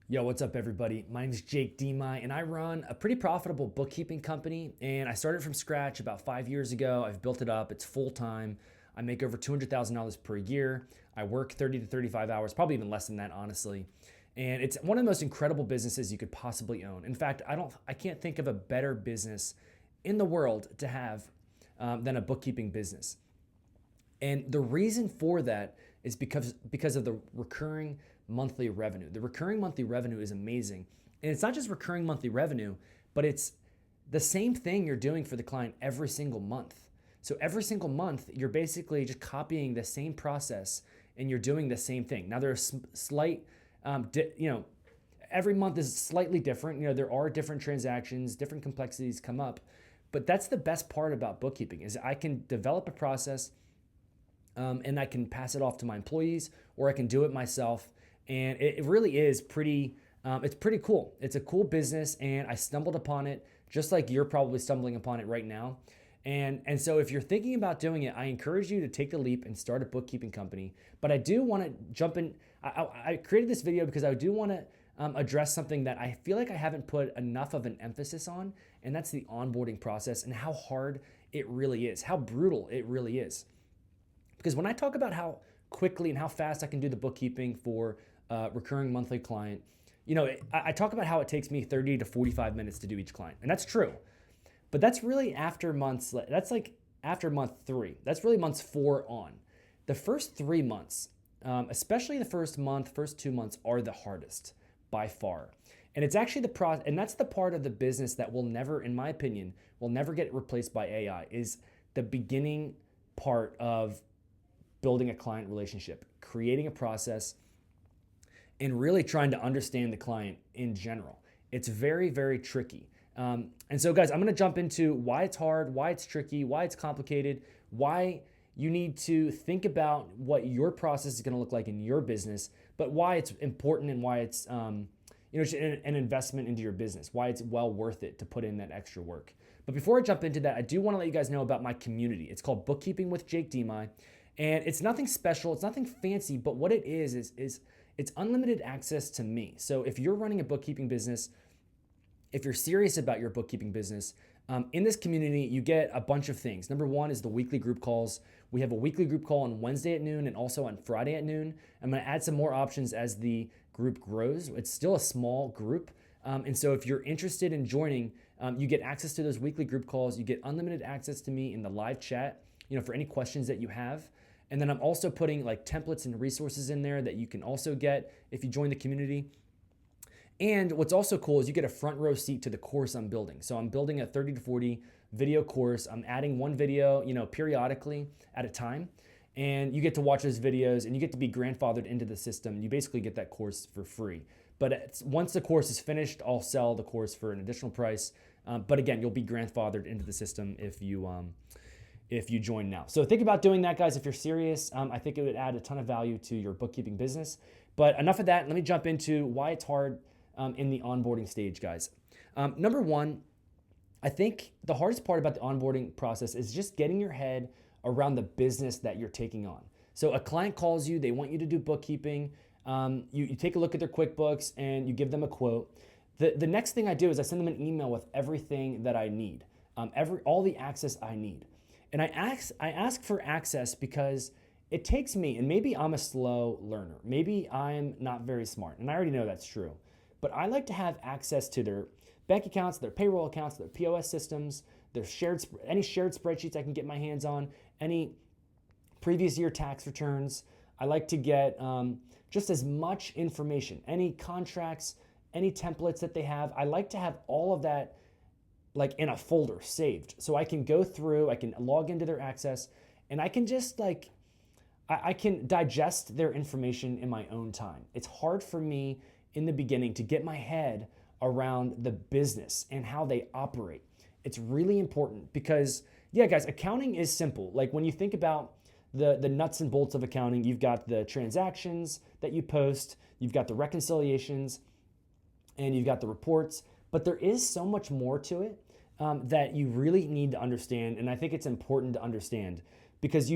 Yo, what's up, everybody? My name is Jake Demai, and I run a pretty profitable bookkeeping company. And I started from scratch about 5 years ago. I've built it up. It's full time. I make over $200,000 per year. I work 30 to 35 hours, probably even less than that, honestly. And it's one of the most incredible businesses you could possibly own. In fact, I can't think of a better business in the world to have than a bookkeeping business. And the reason for that is because of the recurring monthly revenue. The recurring monthly revenue is amazing. And it's not just recurring monthly revenue, but it's the same thing you're doing for the client every single month. So every single month, you're basically just copying the same process and you're doing the same thing. Now there's slight, every month is slightly different. There are different transactions, different complexities come up, but that's the best part about bookkeeping is I can develop a process and I can pass it off to my employees, or I can do it myself. And it really is it's pretty cool. It's a cool business, and I stumbled upon it just like you're probably stumbling upon it right now. And so if you're thinking about doing it, I encourage you to take the leap and start a bookkeeping company. But I do want to jump in. I created this video because I do want to address something that I feel like I haven't put enough of an emphasis on, and that's the onboarding process and how hard it really is, how brutal it really is. Because when I talk about how quickly and how fast I can do the bookkeeping for a recurring monthly client, I talk about how it takes me 30 to 45 minutes to do each client. And that's true. But that's really that's like after month 3. That's really months 4 on. The first 3 months, especially the first 2 months, are the hardest by far. And it's actually and that's the part of the business that will never, in my opinion, will never get replaced by AI, is the beginning part of building a client relationship, creating a process, and really trying to understand the client in general. It's very, very tricky. And so, guys, I'm going to jump into why it's hard, why it's tricky, why it's complicated, why you need to think about what your process is going to look like in your business, but why it's important and why it's an investment into your business, why it's well worth it to put in that extra work. But before I jump into that, I do want to let you guys know about my community. It's called Bookkeeping with Jake Demai. And it's nothing special, it's nothing fancy, but what it is it's unlimited access to me. So if you're running a bookkeeping business, if you're serious about your bookkeeping business, in this community, you get a bunch of things. Number one is the weekly group calls. We have a weekly group call on Wednesday at noon and also on Friday at noon. I'm gonna add some more options as the group grows. It's still a small group. And so if you're interested in joining, you get access to those weekly group calls. You get unlimited access to me in the live chat, for any questions that you have. And then I'm also putting like templates and resources in there that you can also get if you join the community. And what's also cool is you get a front row seat to the course I'm building. So I'm building a 30 to 40 video course. I'm adding one video, periodically at a time. And you get to watch those videos and you get to be grandfathered into the system. You basically get that course for free. But once the course is finished, I'll sell the course for an additional price. But again, you'll be grandfathered into the system if you join now. So think about doing that, guys. If you're serious, I think it would add a ton of value to your bookkeeping business. But enough of that. Let me jump into why it's hard in the onboarding stage, guys. Number one, I think the hardest part about the onboarding process is just getting your head around the business that you're taking on. So a client calls you, they want you to do bookkeeping. You take a look at their QuickBooks and you give them a quote. The next thing I do is I send them an email with everything that I need, all the access I need. And I ask for access because it takes me, and maybe I'm a slow learner. Maybe I'm not very smart, and I already know that's true. But I like to have access to their bank accounts, their payroll accounts, their POS systems, any shared spreadsheets I can get my hands on, any previous year tax returns. I like to get just as much information, any contracts, any templates that they have. I like to have all of that like in a folder saved. So I can go through, I can log into their access, and I can just I can digest their information in my own time. It's hard for me in the beginning to get my head around the business and how they operate. It's really important because, yeah, guys, accounting is simple. Like when you think about the nuts and bolts of accounting, you've got the transactions that you post, you've got the reconciliations, and you've got the reports, but there is so much more to it that you really need to understand, and I think it's important to understand because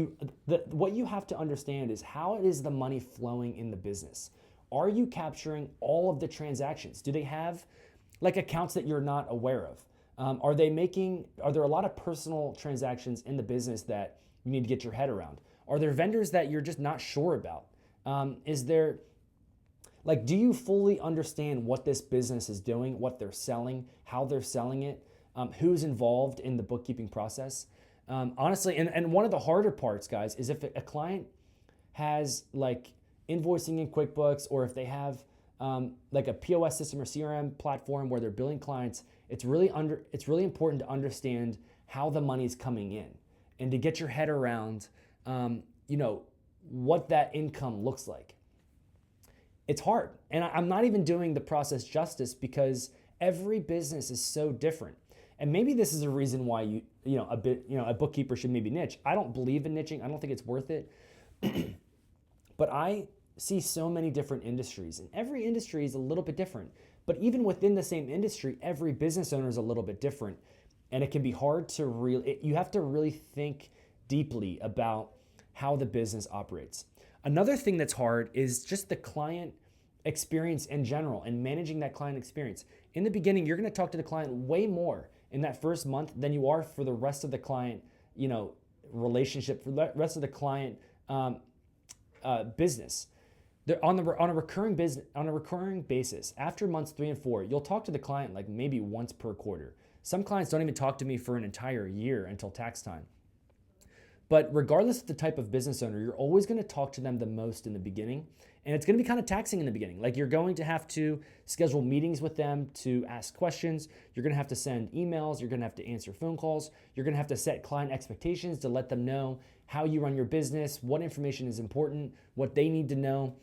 what you have to understand is how it is the money flowing in the business. Are you capturing all of the transactions? Do they have like accounts that you're not aware of? Are there a lot of personal transactions in the business that you need to get your head around? Are there vendors that you're just not sure about? Do you fully understand what this business is doing, what they're selling, how they're selling it, who's involved in the bookkeeping process? Honestly, and one of the harder parts, guys, is if a client has like invoicing in QuickBooks, or if they have like a POS system or CRM platform where they're billing clients, it's really important to understand how the money is coming in and to get your head around, what that income looks like. It's hard, and I'm not even doing the process justice because every business is so different. And maybe this is a reason why a bookkeeper should maybe niche. I don't believe in niching. I don't think it's worth it. But I see so many different industries, and every industry is a little bit different. But even within the same industry, every business owner is a little bit different. And it can be hard to you have to really think deeply about how the business operates. Another thing that's hard is just the client experience in general and managing that client experience. In the beginning, you're going to talk to the client way more in that first month than you are for the rest of the client, relationship, for the rest of the client business. On a recurring basis, after months 3 and 4, you'll talk to the client like maybe once per quarter. Some clients don't even talk to me for an entire year until tax time. But regardless of the type of business owner, you're always going to talk to them the most in the beginning. And it's going to be kind of taxing in the beginning. Like, you're going to have to schedule meetings with them to ask questions. You're going to have to send emails. You're going to have to answer phone calls. You're going to have to set client expectations to let them know how you run your business, what information is important, what they need to know.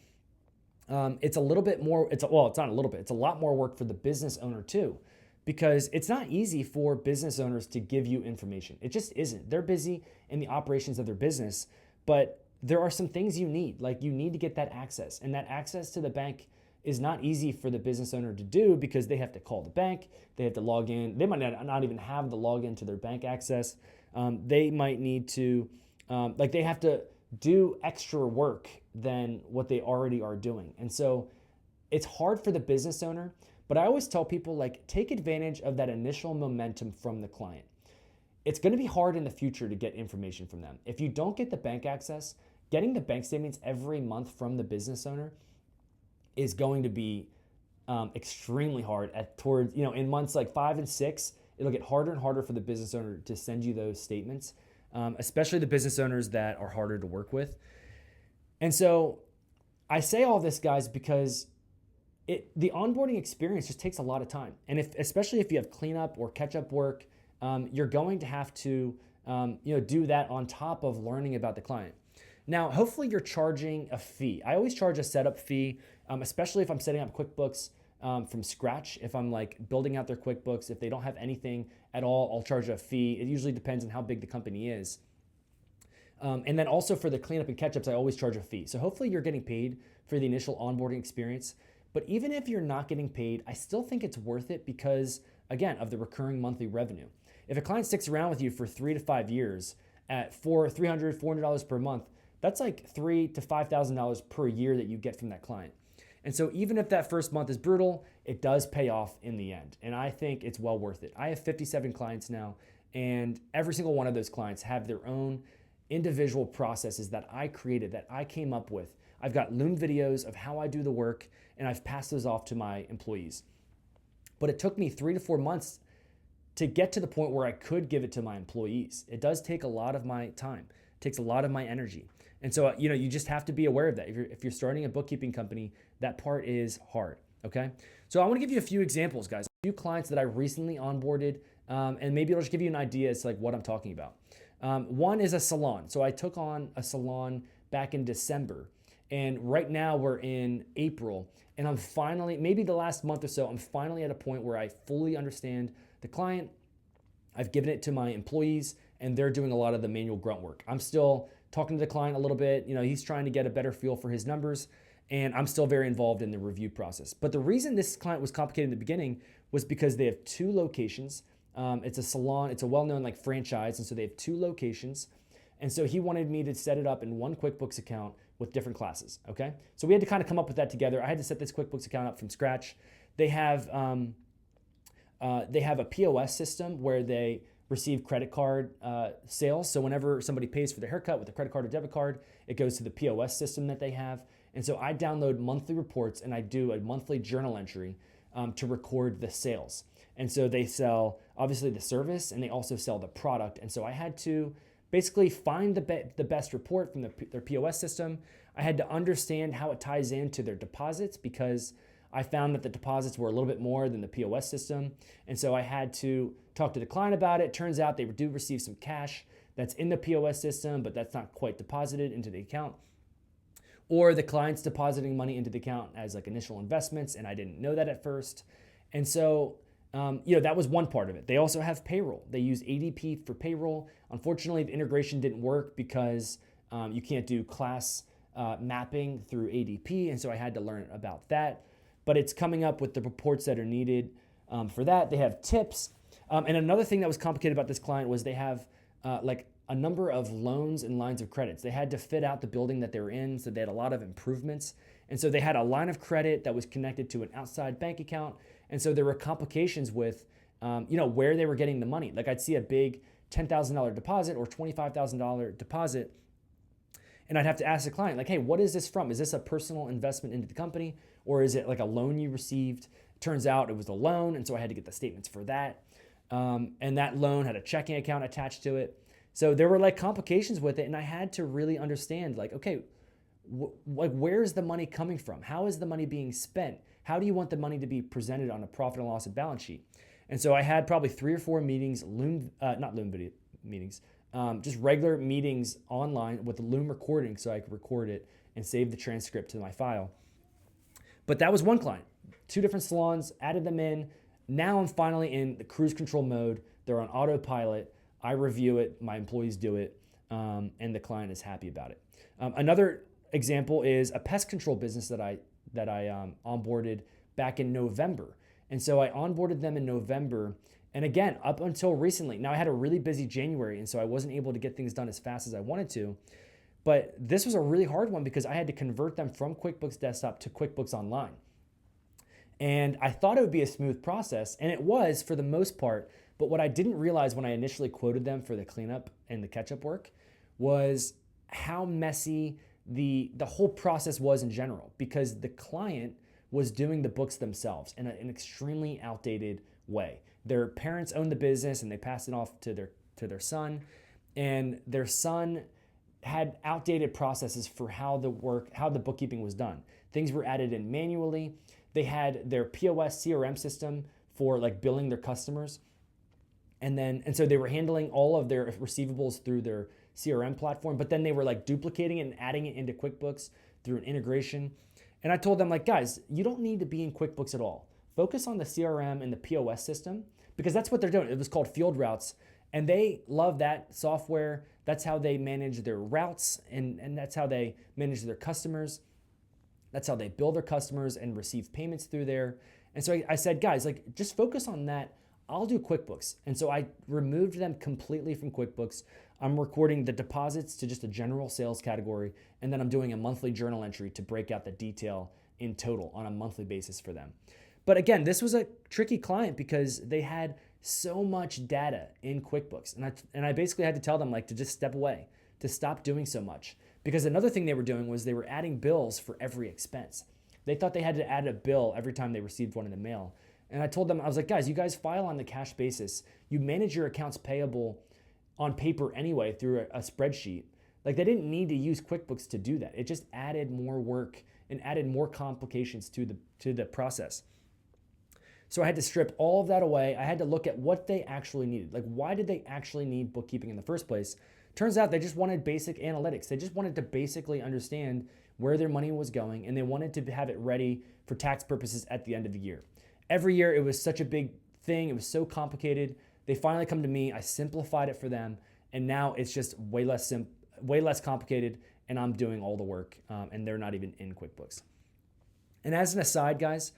It's a little bit more, it's not a little bit, it's a lot more work for the business owner too, because it's not easy for business owners to give you information. It just isn't. They're busy in the operations of their business, but there are some things you need. Like, you need to get that access, and that access to the bank is not easy for the business owner to do because they have to call the bank, they have to log in. They might not even have the login to their bank access. They might need to, they have to do extra work than what they already are doing. And so it's hard for the business owner, but I always tell people, like, take advantage of that initial momentum from the client. It's going to be hard in the future to get information from them. If you don't get the bank access, getting the bank statements every month from the business owner is going to be extremely hard in months like 5 and 6. It'll get harder and harder for the business owner to send you those statements, especially the business owners that are harder to work with. And so I say all this, guys, because the onboarding experience just takes a lot of time. And especially if you have cleanup or catch-up work, you're going to have to do that on top of learning about the client. Now, hopefully you're charging a fee. I always charge a setup fee, especially if I'm setting up QuickBooks from scratch. If I'm like building out their QuickBooks, if they don't have anything at all, I'll charge a fee. It usually depends on how big the company is. And then also for the cleanup and catch-ups, I always charge a fee. So hopefully you're getting paid for the initial onboarding experience. But even if you're not getting paid, I still think it's worth it because, again, of the recurring monthly revenue. If a client sticks around with you for 3 to 5 years at $300, $400 per month, that's like $3,000 to $5,000 per year that you get from that client. And so even if that first month is brutal, it does pay off in the end. And I think it's well worth it. I have 57 clients now, and every single one of those clients have their own individual processes that I created, that I came up with. I've got Loom videos of how I do the work, and I've passed those off to my employees. But it took me 3 to 4 months to get to the point where I could give it to my employees. It does take a lot of my time. It takes a lot of my energy. And so, you just have to be aware of that. If you're starting a bookkeeping company, that part is hard, okay? So I want to give you a few examples, guys. A few clients that I recently onboarded, and maybe it'll just give you an idea as to like what I'm talking about. One is a salon. So I took on a salon back in December, and right now we're in April, and I'm finally, maybe the last month or so, I'm finally at a point where I fully understand the client. I've given it to my employees, and they're doing a lot of the manual grunt work. I'm still talking to the client a little bit. He's trying to get a better feel for his numbers, and I'm still very involved in the review process. But the reason this client was complicated in the beginning was because they have 2 locations. It's a salon, it's a well-known franchise, and so they have 2 locations. And so he wanted me to set it up in one QuickBooks account with different classes, okay? So we had to kind of come up with that together. I had to set this QuickBooks account up from scratch. They have a POS system where they receive credit card sales. So whenever somebody pays for their haircut with a credit card or debit card, it goes to the POS system that they have. And so I download monthly reports and I do a monthly journal entry to record the sales. And so they sell obviously the service and they also sell the product. And so I had to basically find the best report from their POS system. I had to understand how it ties into their deposits because I found that the deposits were a little bit more than the POS system. And so I had to talk to the client about it. Turns out they do receive some cash that's in the POS system, but that's not quite deposited into the account. Or the client's depositing money into the account as like initial investments, and I didn't know that at first. And so, that was one part of it. They also have payroll. They use ADP for payroll. Unfortunately, the integration didn't work because you can't do class mapping through ADP, and so I had to learn about that. But it's coming up with the reports that are needed for that. They have tips. And another thing that was complicated about this client was they have like a number of loans and lines of credits. They had to fit out the building that they were in, so they had a lot of improvements. And so they had a line of credit that was connected to an outside bank account. And so there were complications with, where they were getting the money. Like I'd see a big $10,000 deposit or $25,000 deposit, and I'd have to ask the client, like, hey, what is this from? Is this a personal investment into the company, or is it like a loan you received? Turns out it was a loan, and so I had to get the statements for that. And that loan had a checking account attached to it. So there were like complications with it, and I had to really understand, like, okay, where is the money coming from? How is the money being spent? How do you want the money to be presented on a profit and loss and balance sheet? And so I had probably 3 or 4 meetings, not Loom video meetings, just regular meetings online with the Loom recording so I could record it and save the transcript to my file. But that was one client. 2 different salons, added them in. Now I'm finally in the cruise control mode. They're on autopilot. I review it, my employees do it, and the client is happy about it. Another example is a pest control business that I onboarded back in November. And so I onboarded them in November. And again, up until recently, now I had a really busy January, and so I wasn't able to get things done as fast as I wanted to. But this was a really hard one because I had to convert them from QuickBooks Desktop to QuickBooks Online. And I thought it would be a smooth process, and it was for the most part. But what I didn't realize when I initially quoted them for the cleanup and the catch-up work was how messy the whole process was in general, because the client was doing the books themselves in an extremely outdated way. Their parents owned the business and they passed it off to their son, and their son had outdated processes for how the bookkeeping was done. Things were added in manually. They had their POS CRM system for like billing their customers. And so they were handling all of their receivables through their CRM platform, but then they were like duplicating it and adding it into QuickBooks through an integration. And I told them, like, guys, you don't need to be in QuickBooks at all. Focus on the CRM and the POS system, because that's what they're doing. It was called Field Routes, and they love that software. That's how they manage their routes, and that's how they manage their customers. That's how they bill their customers and receive payments through there. And so I said, guys, like, just focus on that. I'll do QuickBooks. And so I removed them completely from QuickBooks. I'm recording the deposits to just a general sales category, and then I'm doing a monthly journal entry to break out the detail in total on a monthly basis for them. But again, this was a tricky client because they had so much data in QuickBooks. And I basically had to tell them, like, to just step away, to stop doing so much. Because another thing they were doing was they were adding bills for every expense. They thought they had to add a bill every time they received one in the mail. And I told them, I was like, guys, you guys file on the cash basis. You manage your accounts payable on paper anyway through a spreadsheet. Like, they didn't need to use QuickBooks to do that. It just added more work and added more complications to the process. So I had to strip all of that away. I had to look at what they actually needed. Like, why did they actually need bookkeeping in the first place? Turns out they just wanted basic analytics. They just wanted to basically understand where their money was going, and they wanted to have it ready for tax purposes at the end of the year. Every year, it was such a big thing. It was so complicated. They finally come to me. I simplified it for them, and now it's just way less complicated, and I'm doing all the work, and they're not even in QuickBooks. And as an aside, guys,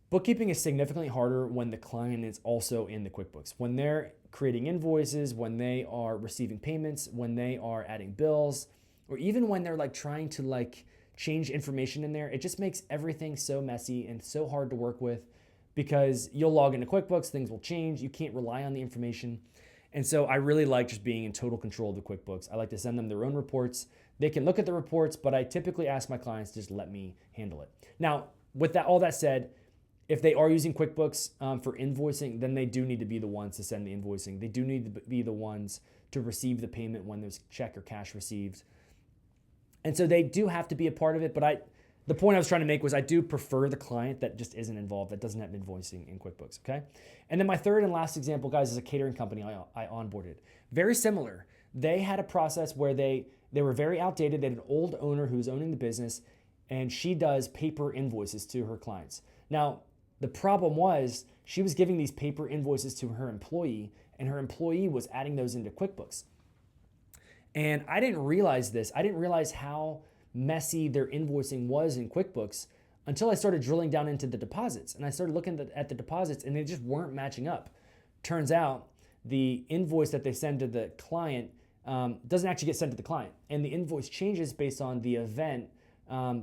bookkeeping is significantly harder when the client is also in the QuickBooks. When they're creating invoices, when they are receiving payments, when they are adding bills, or even when they're like trying to like change information in there, it just makes everything so messy and so hard to work with because you'll log into QuickBooks, things will change, you can't rely on the information. And so I really like just being in total control of the QuickBooks. I like to send them their own reports. They can look at the reports, but I typically ask my clients to just let me handle it. Now, with that, all that said, if they are using QuickBooks for invoicing, then they do need to be the ones to send the invoicing. They do need to be the ones to receive the payment when there's check or cash received. And so they do have to be a part of it, but the point I was trying to make was I do prefer the client that just isn't involved, that doesn't have invoicing in QuickBooks, okay? And then my third and last example, guys, is a catering company I onboarded. Very similar. They had a process where they were very outdated. They had an old owner who was owning the business, and she does paper invoices to her clients. Now, the problem was she was giving these paper invoices to her employee, and her employee was adding those into QuickBooks. And I didn't realize this. I didn't realize how messy their invoicing was in QuickBooks until I started drilling down into the deposits. And I started looking at the deposits and they just weren't matching up. Turns out the invoice that they send to the client doesn't actually get sent to the client. And the invoice changes based on the event,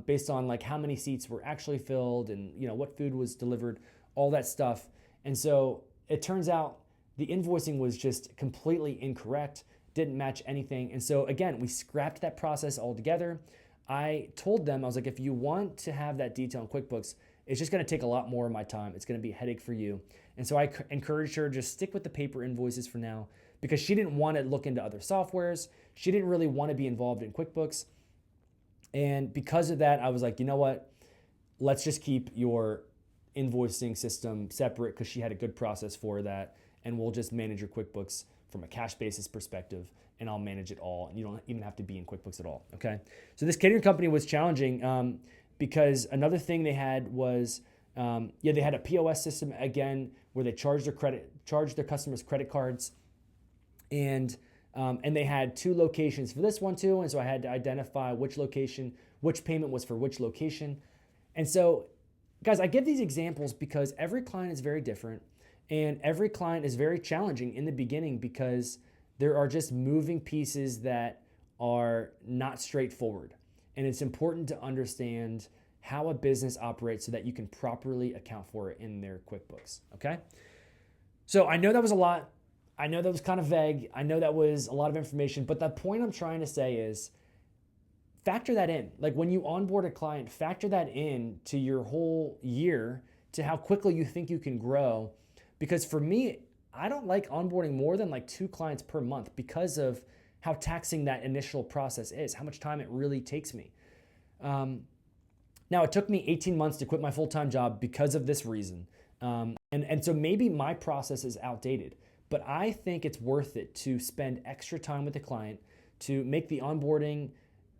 based on like how many seats were actually filled and what food was delivered, all that stuff. And so it turns out the invoicing was just completely incorrect, didn't match anything. And so again, we scrapped that process altogether. I told them, I was like, if you want to have that detail in QuickBooks, it's just going to take a lot more of my time. It's going to be a headache for you. And so I encouraged her to just stick with the paper invoices for now because she didn't want to look into other softwares. She didn't really want to be involved in QuickBooks. And because of that, I was like, you know what? Let's just keep your invoicing system separate because she had a good process for that. And we'll just manage your QuickBooks from a cash basis perspective, and I'll manage it all. And you don't even have to be in QuickBooks at all, okay? So this catering company was challenging because another thing they had was, they had a POS system again where they charged their customers credit cards, and they had 2 locations for this one too. And so I had to identify which payment was for which location. And so, guys, I give these examples because every client is very different. And every client is very challenging in the beginning because there are just moving pieces that are not straightforward. And it's important to understand how a business operates so that you can properly account for it in their QuickBooks, okay? So I know that was a lot. I know that was kind of vague. I know that was a lot of information, but the point I'm trying to say is factor that in. Like when you onboard a client, factor that in to your whole year, to how quickly you think you can grow. Because for me, I don't like onboarding more than like 2 clients per month because of how taxing that initial process is, how much time it really takes me. Now, it took me 18 months to quit my full-time job because of this reason. And so maybe my process is outdated, but I think it's worth it to spend extra time with the client to make the onboarding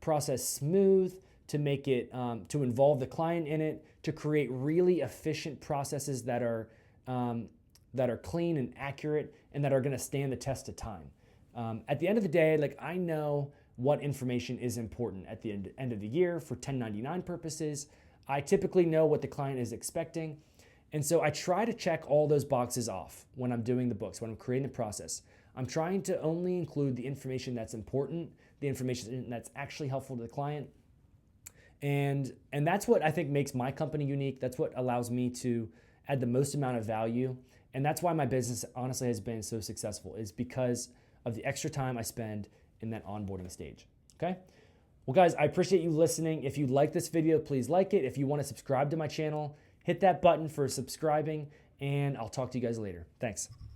process smooth, to make it, to involve the client in it, to create really efficient processes that are clean and accurate and that are going to stand the test of time. At the end of the day, like I know what information is important at the end of the year for 1099 purposes. I typically know what the client is expecting. And so I try to check all those boxes off when I'm doing the books, when I'm creating the process. I'm trying to only include the information that's important, the information that's actually helpful to the client. And that's what I think makes my company unique. That's what allows me to add the most amount of value. And that's why my business honestly has been so successful, is because of the extra time I spend in that onboarding stage, okay? Well, guys, I appreciate you listening. If you like this video, please like it. If you want to subscribe to my channel, hit that button for subscribing, and I'll talk to you guys later. Thanks.